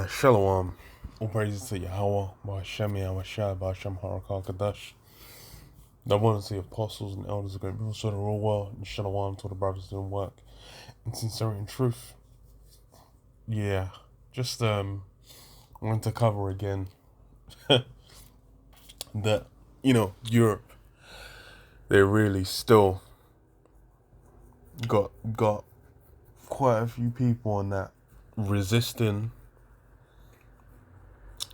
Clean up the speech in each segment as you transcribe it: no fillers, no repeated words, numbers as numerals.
Shalom. All praises to Yahweh, Ba'ashem Yahweh Ba'ashem Harakal Kadash. The abundance of the apostles and elders of great people, so the real world, and Shalom to the brothers doing work in sincerity and truth. Yeah, just want to cover again that Europe, they really still got quite a few people on that resisting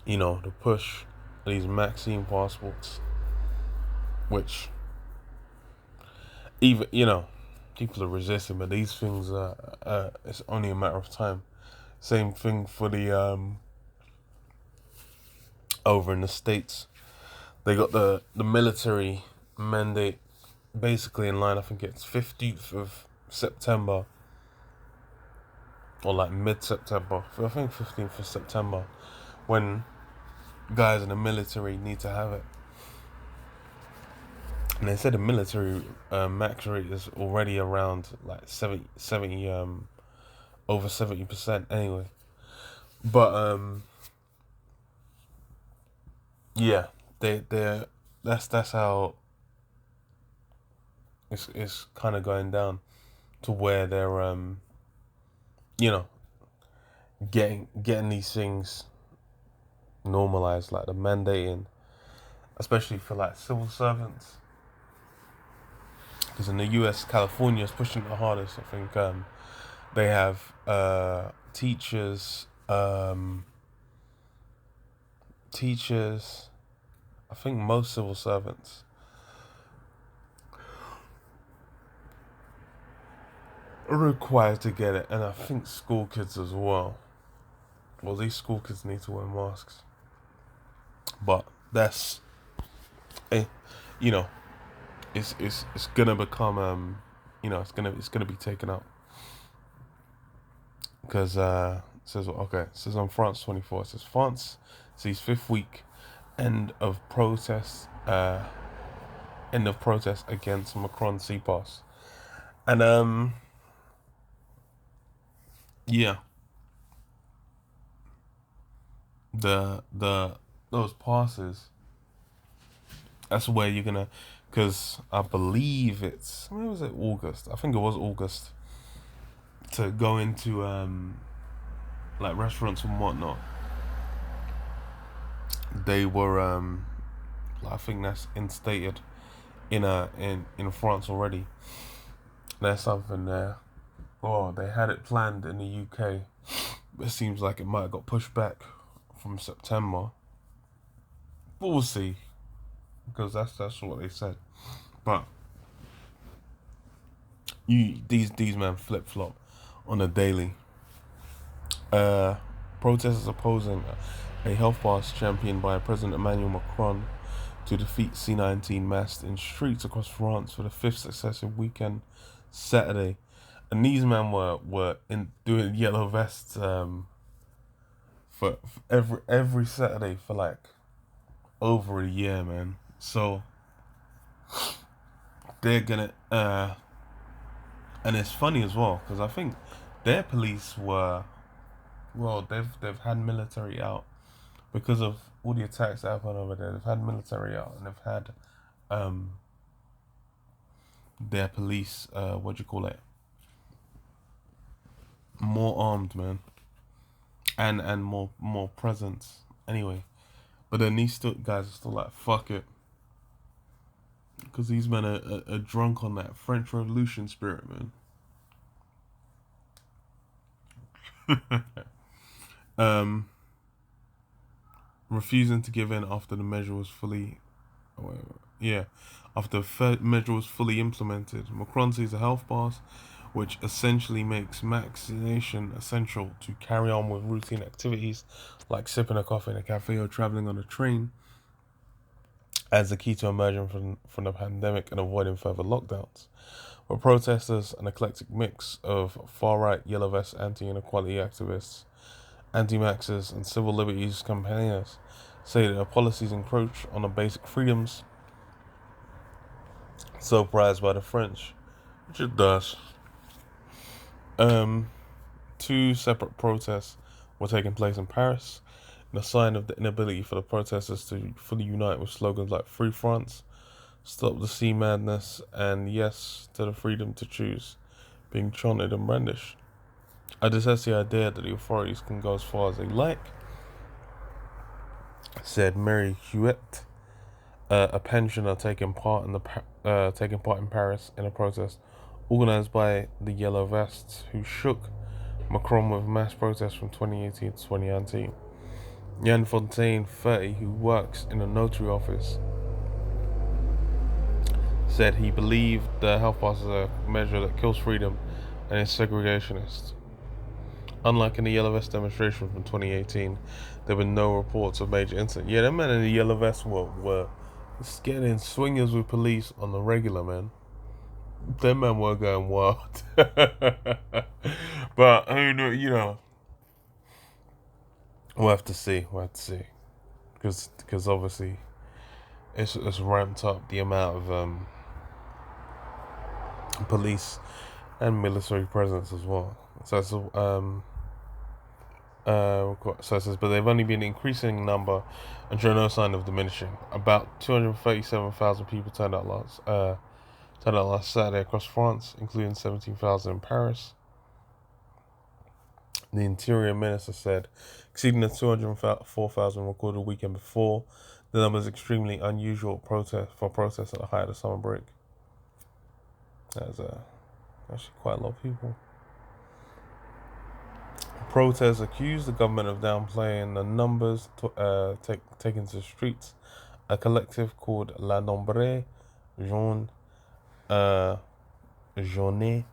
the push of these Maxine passports, which even people are resisting, but these things it's only a matter of time. Same thing for the over in the States. They got the military mandate basically in line. I think it's 15th of September or like mid-September. I think 15th of September, when guys in the military need to have it. And they said the military max rate is already around like 70 over 70% anyway. But yeah, they that's how it's kind of going down to where they're you know getting these things normalized, like the mandating, especially for like civil servants. Because in the US, California is pushing it the hardest. I think they have teachers. Teachers. I think most civil servants are required to get it, and I think school kids as well. Well, these school kids need to wear masks, but that's, eh, you know, it's gonna become it's gonna be taken up because it says on France 24. It says France sees fifth week end of protest against Macron CPAS. And yeah, the those passes, that's where you're gonna, because I believe it's, when was it, August? I think it was August, to go into like restaurants and whatnot. They were I think that's instated in France already. There's something there. Oh, they had it planned in the UK, but it seems like it might have got pushed back from September. But we'll see, because that's what they said. But these men flip flop on a daily. Protesters opposing a health pass championed by President Emmanuel Macron to defeat C-19 massed in streets across France for the fifth successive weekend Saturday. And these men were in doing yellow vests for every Saturday for like over a year, man. So they're gonna and it's funny as well, because I think their police were, well, they've had military out because of all the attacks that happened over there. They've had military out, and they've had their police, what do you call it, more armed, man, and more presence anyway. But then these guys are still like, fuck it, because these men are drunk on that French Revolution spirit, man. Refusing to give in after the measure was fully, after the measure was fully implemented. Macron sees a health pass, which essentially makes vaccination essential to carry on with routine activities like sipping a coffee in a cafe or traveling on a train, as the key to emerging from the pandemic and avoiding further lockdowns. But protesters, an eclectic mix of far-right yellow vest anti-inequality activists, anti-maxers, and civil liberties campaigners, say that their policies encroach on the basic freedoms so prized by the French, which it does. Two separate protests were taking place in Paris, in a sign of the inability for the protesters to fully unite with slogans like Free France, Stop the Sea Madness, and Yes to the Freedom to Choose being chanted and brandished. I detest the idea that the authorities can go as far as they like, said Mary Huet, a pensioner taking part in Paris in a protest organised by the Yellow Vests, who shook Macron with mass protests from 2018 to 2019. Jan Fontaine, 30, who works in a notary office, said he believed the health pass is a measure that kills freedom and is segregationist. Unlike in the Yellow Vest demonstration from 2018, there were no reports of major incidents. Yeah, them men in the Yellow Vest were getting in swingers with police on the regular, man. Them men were going wild. But who knew, we'll have to see. Because obviously it's ramped up the amount of police and military presence as well. So it's so it says, but they've only been increasing in number and show no sign of diminishing. About 237,000 people turned out last Saturday across France, including 17,000 in Paris. The Interior Minister said, exceeding the 204,000 recorded a weekend before. The number is extremely unusual for protests at the height of the summer break. That's actually quite a lot of people. Protests accused the government of downplaying the numbers taken to the streets. A collective called La Nombre Journée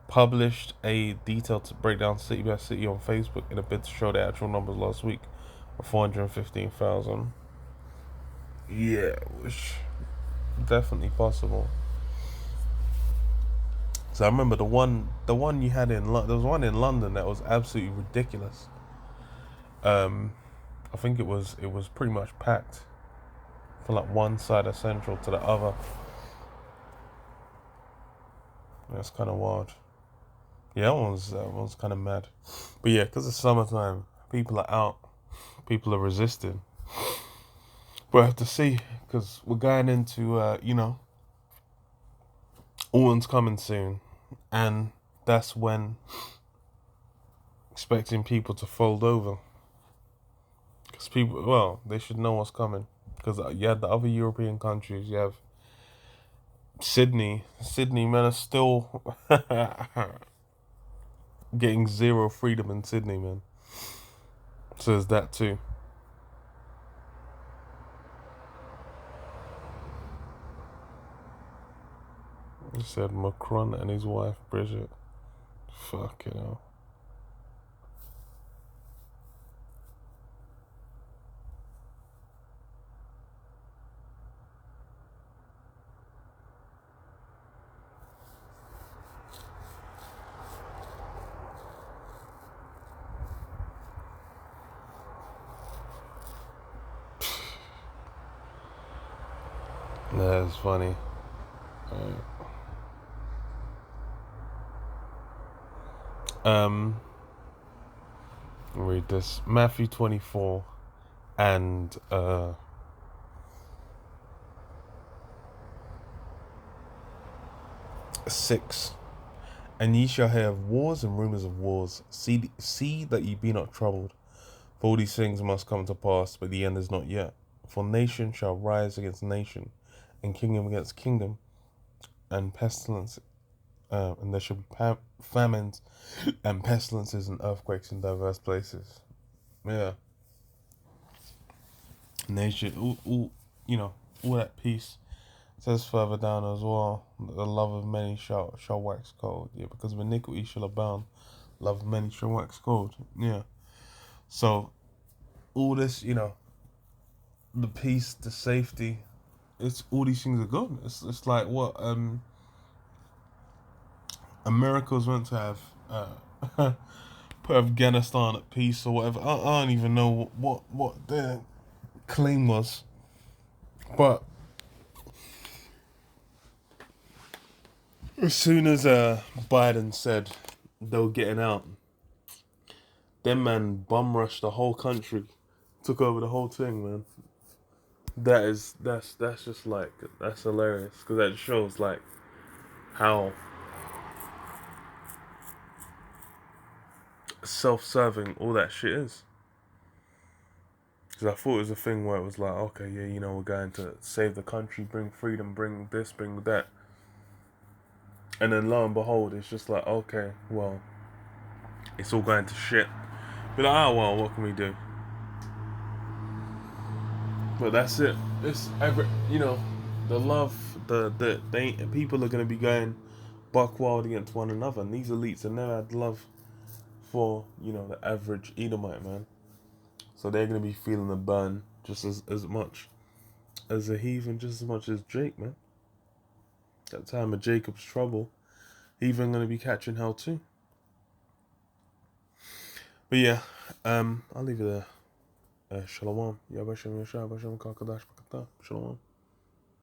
published a detailed breakdown city by city on Facebook in a bid to show the actual numbers last week of 415,000. Yeah, which definitely possible. So I remember the one you had there was one in London that was absolutely ridiculous. I think it was pretty much packed from like one side of Central to the other. That's kind of wild. Yeah, that one's kind of mad. But yeah, because it's summertime, people are out, people are resisting. We'll have to see, because we're going into autumn's coming soon, and that's when expecting people to fold over. Because they should know what's coming. Because you had the other European countries, you have Sydney, man, are still getting zero freedom in Sydney, man. So there's that too. He said Macron and his wife Bridget. Fuck, That's funny. Alright. Read this. Matthew 24 and 6. And ye shall hear of wars and rumors of wars. See that ye be not troubled. For all these things must come to pass, but the end is not yet. For nation shall rise against nation, and kingdom against kingdom, and pestilence, and there shall be famines, and pestilences and earthquakes in diverse places. Yeah. Nation, all that peace. It says further down as well, the love of many shall wax cold. Yeah, because of iniquity shall abound, love of many shall wax cold. Yeah. So all this, the peace, the safety, it's all these things are gone. It's like what America was meant to have put Afghanistan at peace or whatever. I don't even know what their claim was, but as soon as Biden said they were getting out, them man bum rushed the whole country, took over the whole thing, man. That's just like that's hilarious because that shows like how self-serving all that shit is. Because I thought it was a thing where it was like, okay, yeah, you know, we're going to save the country, bring freedom, bring this, bring that. And then lo and behold, it's just like, okay, well, it's all going to shit. Be like, oh, well, what can we do? But that's it. It's every, you know, the love, they people are going to be going buck wild against one another. And these elites have never had love for, you know, the average Edomite, man. So they're going to be feeling the burn just as much as a heathen, just as much as Jake, man. That time of Jacob's trouble, heathen going to be catching hell too. But yeah, I'll leave it there. Shalom. Yabashim Yashab Hashem Kakadash Bakata. Shalom.